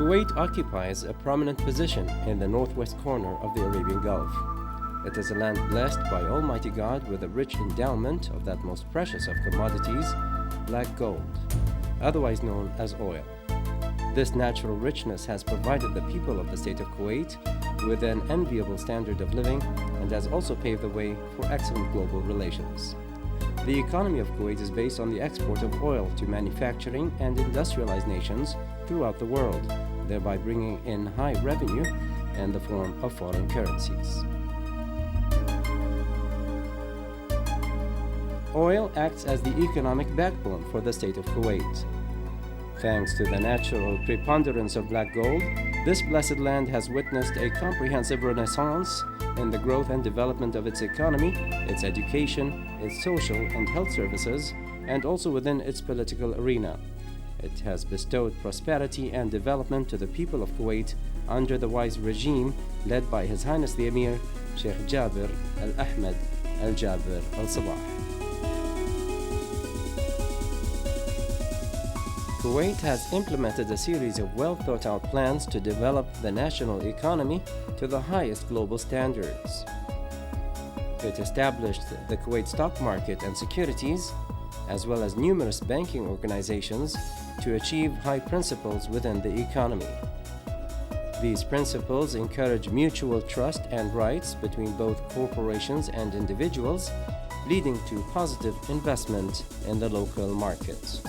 Kuwait occupies a prominent position in the northwest corner of the Arabian Gulf. It is a land blessed by Almighty God with a rich endowment of that most precious of commodities, black gold, otherwise known as oil. This natural richness has provided the people of the state of Kuwait with an enviable standard of living and has also paved the way for excellent global relations. The economy of Kuwait is based on the export of oil to manufacturing and industrialized nations throughout the world, thereby bringing in high revenue in the form of foreign currencies. Oil acts as the economic backbone for the state of Kuwait. Thanks to the natural preponderance of black gold, this blessed land has witnessed a comprehensive renaissance in the growth and development of its economy, its education, its social and health services, and also within its political arena. It has bestowed prosperity and development to the people of Kuwait under the wise regime led by His Highness the Emir, Sheikh Jabir Al-Ahmed Al-Jabir Al-Sabah. Kuwait has implemented a series of well-thought-out plans to develop the national economy to the highest global standards. It established the Kuwait stock market and securities, as well as numerous banking organizations, to achieve high principles within the economy. These principles encourage mutual trust and rights between both corporations and individuals, leading to positive investment in the local market.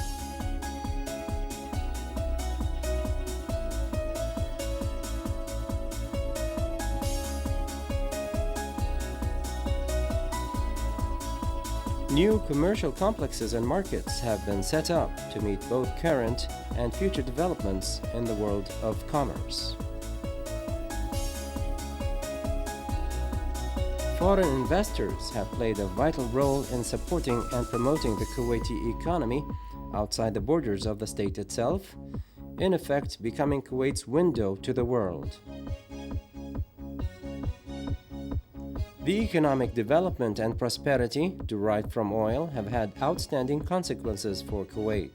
New commercial complexes and markets have been set up to meet both current and future developments in the world of commerce. Foreign investors have played a vital role in supporting and promoting the Kuwaiti economy outside the borders of the state itself, in effect becoming Kuwait's window to the world. The economic development and prosperity derived from oil have had outstanding consequences for Kuwait.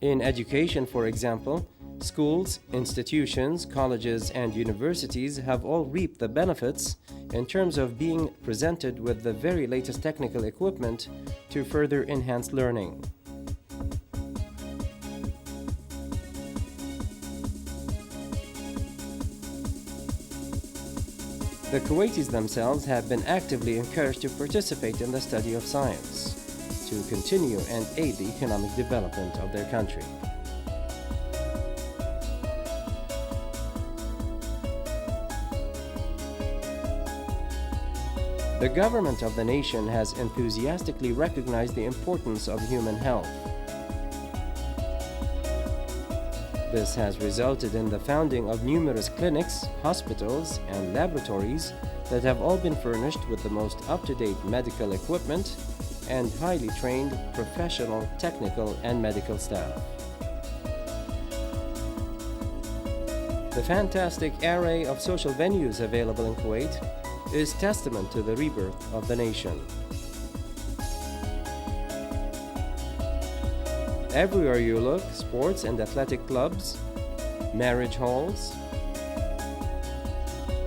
In education, for example, schools, institutions, colleges, and universities have all reaped the benefits in terms of being presented with the very latest technical equipment to further enhance learning. The Kuwaitis themselves have been actively encouraged to participate in the study of science, to continue and aid the economic development of their country. The government of the nation has enthusiastically recognized the importance of human health. This has resulted in the founding of numerous clinics, hospitals, and laboratories that have all been furnished with the most up-to-date medical equipment and highly trained professional, technical, and medical staff. The fantastic array of social venues available in Kuwait is testament to the rebirth of the nation. Everywhere you look, sports and athletic clubs, marriage halls,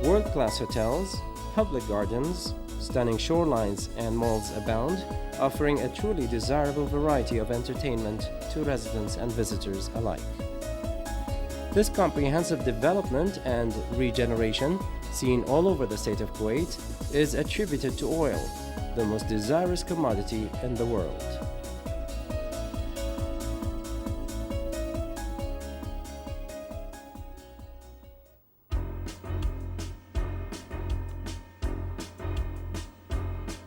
world-class hotels, public gardens, stunning shorelines, and malls abound, offering a truly desirable variety of entertainment to residents and visitors alike. This comprehensive development and regeneration, seen all over the state of Kuwait, is attributed to oil, the most desirous commodity in the world.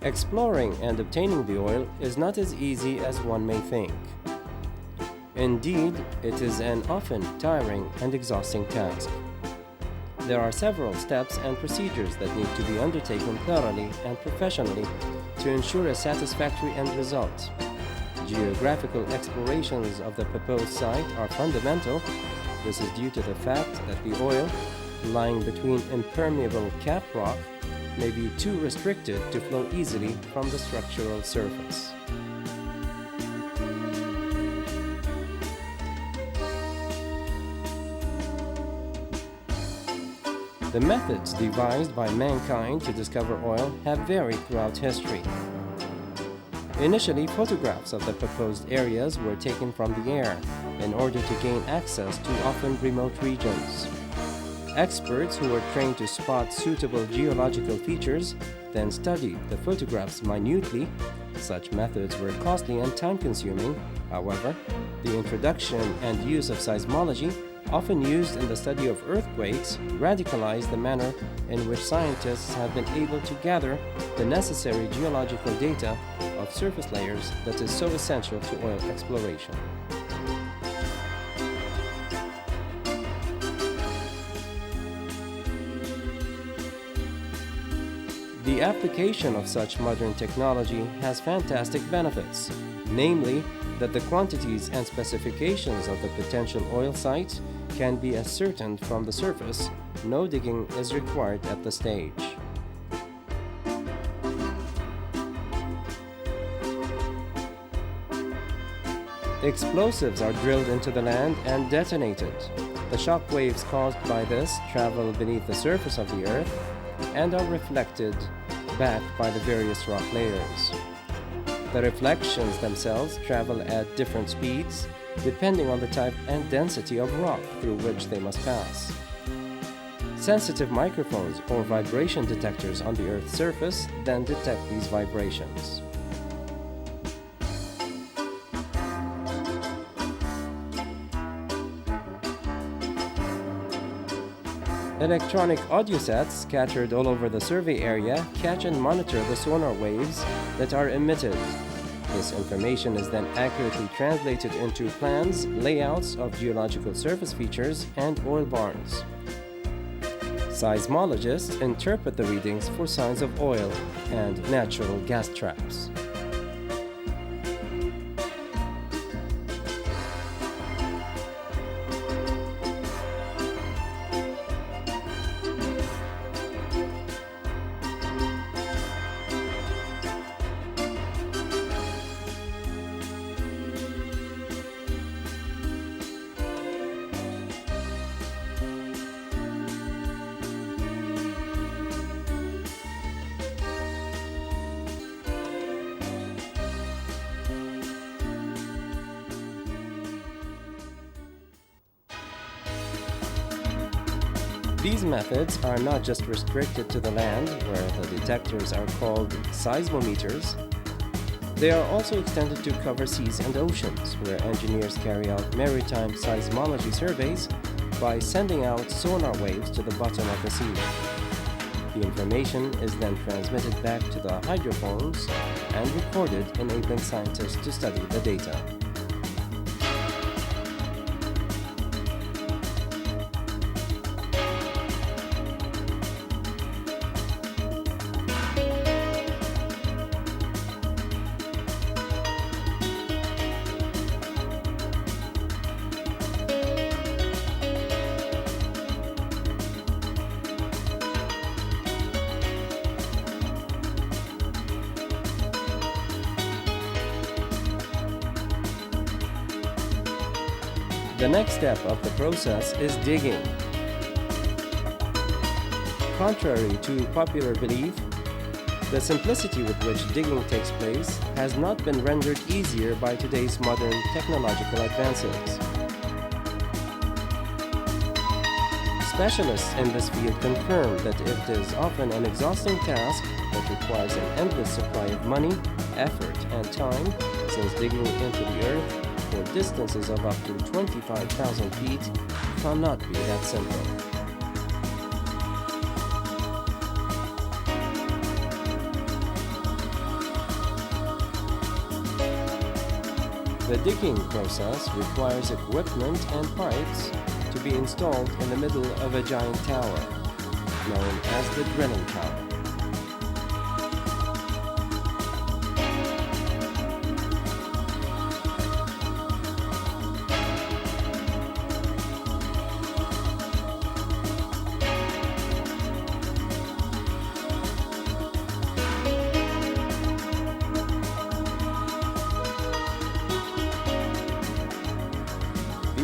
Exploring and obtaining the oil is not as easy as one may think. Indeed, it is an often tiring and exhausting task. There are several steps and procedures that need to be undertaken thoroughly and professionally to ensure a satisfactory end result. Geographical explorations of the proposed site are fundamental. This is due to the fact that the oil, lying between impermeable cap rock, may be too restricted to flow easily from the structural surface. The methods devised by mankind to discover oil have varied throughout history. Initially, photographs of the proposed areas were taken from the air in order to gain access to often remote regions. Experts who were trained to spot suitable geological features then studied the photographs minutely. Such methods were costly and time-consuming. However, the introduction and use of seismology, often used in the study of earthquakes, radicalized the manner in which scientists have been able to gather the necessary geological data of surface layers that is so essential to oil exploration. The application of such modern technology has fantastic benefits, namely that the quantities and specifications of the potential oil sites can be ascertained from the surface. No digging is required at the stage. Explosives are drilled into the land and detonated. The shock waves caused by this travel beneath the surface of the earth and are reflected back by the various rock layers. The reflections themselves travel at different speeds depending on the type and density of rock through which they must pass. Sensitive microphones or vibration detectors on the Earth's surface then detect these vibrations. Electronic audio sets scattered all over the survey area catch and monitor the sonar waves that are emitted. This information is then accurately translated into plans, layouts of geological surface features, and oil bars. Seismologists interpret the readings for signs of oil and natural gas traps. These methods are not just restricted to the land, where the detectors are called seismometers. They are also extended to cover seas and oceans, where engineers carry out maritime seismology surveys by sending out sonar waves to the bottom of the sea. The information is then transmitted back to the hydrophones and recorded, enabling scientists to study the data. The next step of the process is digging. Contrary to popular belief, the simplicity with which digging takes place has not been rendered easier by today's modern technological advances. Specialists in this field confirm that it is often an exhausting task that requires an endless supply of money, effort, and time, since digging into the earth for distances of up to 25,000 feet cannot be that simple. The digging process requires equipment and pipes to be installed in the middle of a giant tower, known as the drilling tower.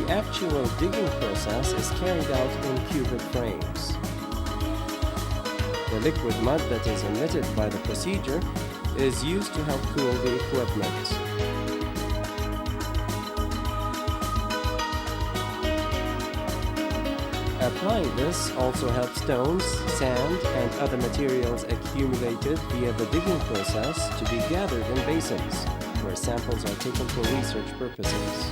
The actual digging process is carried out in cubic frames. The liquid mud that is emitted by the procedure is used to help cool the equipment. Applying this also helps stones, sand, and other materials accumulated via the digging process to be gathered in basins, where samples are taken for research purposes.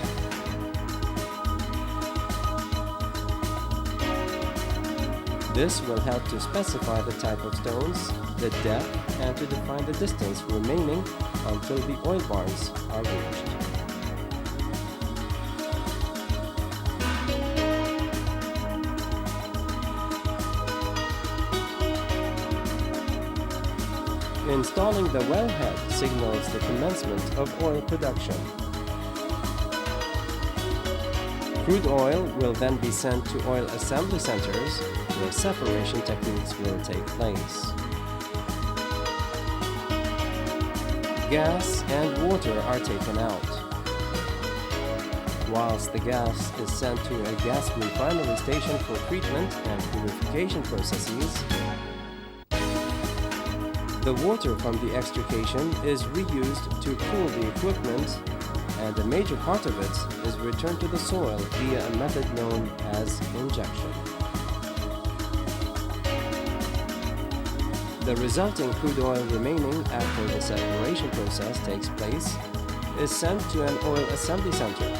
This will help to specify the type of stones, the depth, and to define the distance remaining until the oil bars are reached. Installing the wellhead signals the commencement of oil production. Crude oil will then be sent to oil assembly centers where separation techniques will take place. Gas and water are taken out. Whilst the gas is sent to a gas refinery station for treatment and purification processes, the water from the extrication is reused to cool the equipment, and a major part of it is returned to the soil via a method known as injection. The resulting crude oil remaining after the separation process takes place is sent to an oil assembly center,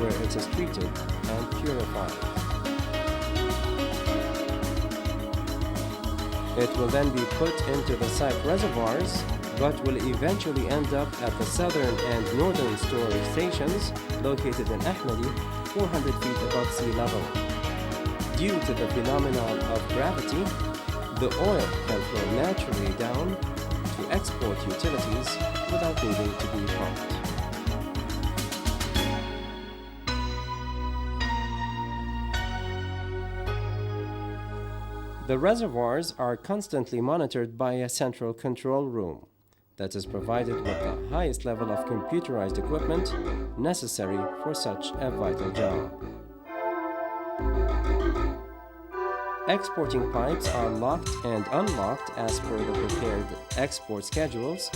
where it is treated and purified. It will then be put into the site reservoirs, but will eventually end up at the southern and northern storage stations located in Ahmadi, 400 feet above sea level. Due to the phenomenon of gravity, the oil can flow naturally down to export utilities without needing to be pumped. The reservoirs are constantly monitored by a central control room that is provided with the highest level of computerized equipment necessary for such a vital job. Exporting pipes are locked and unlocked as per the prepared export schedules.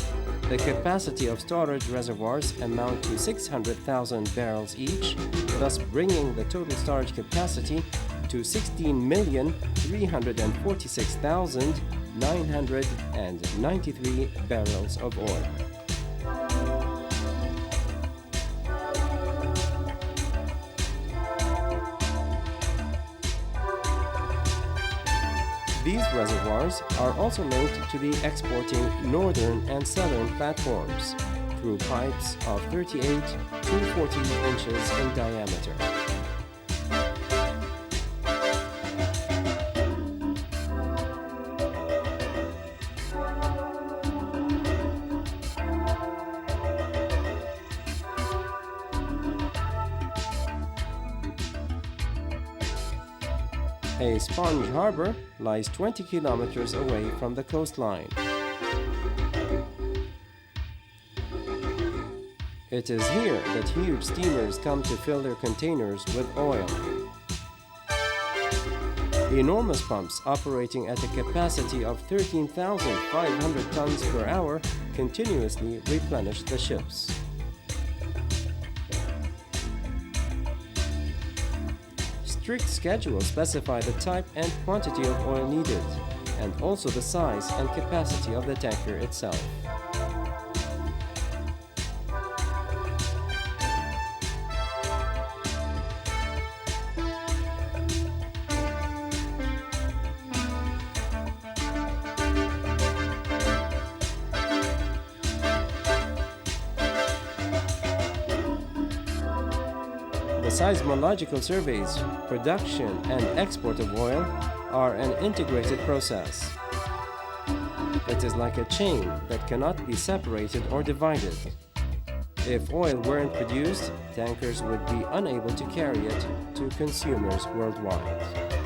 The capacity of storage reservoirs amount to 600,000 barrels each, thus bringing the total storage capacity to 16,346,993 barrels of oil. These reservoirs are also linked to the exporting northern and southern platforms through pipes of 38 to 40 inches in diameter. A sponge harbor lies 20 kilometers away from the coastline. It is here that huge steamers come to fill their containers with oil. Enormous pumps operating at a capacity of 13,500 tons per hour continuously replenish the ships. Strict schedules specify the type and quantity of oil needed, and also the size and capacity of the tanker itself. The seismological surveys, production, and export of oil are an integrated process. It is like a chain that cannot be separated or divided. If oil weren't produced, tankers would be unable to carry it to consumers worldwide.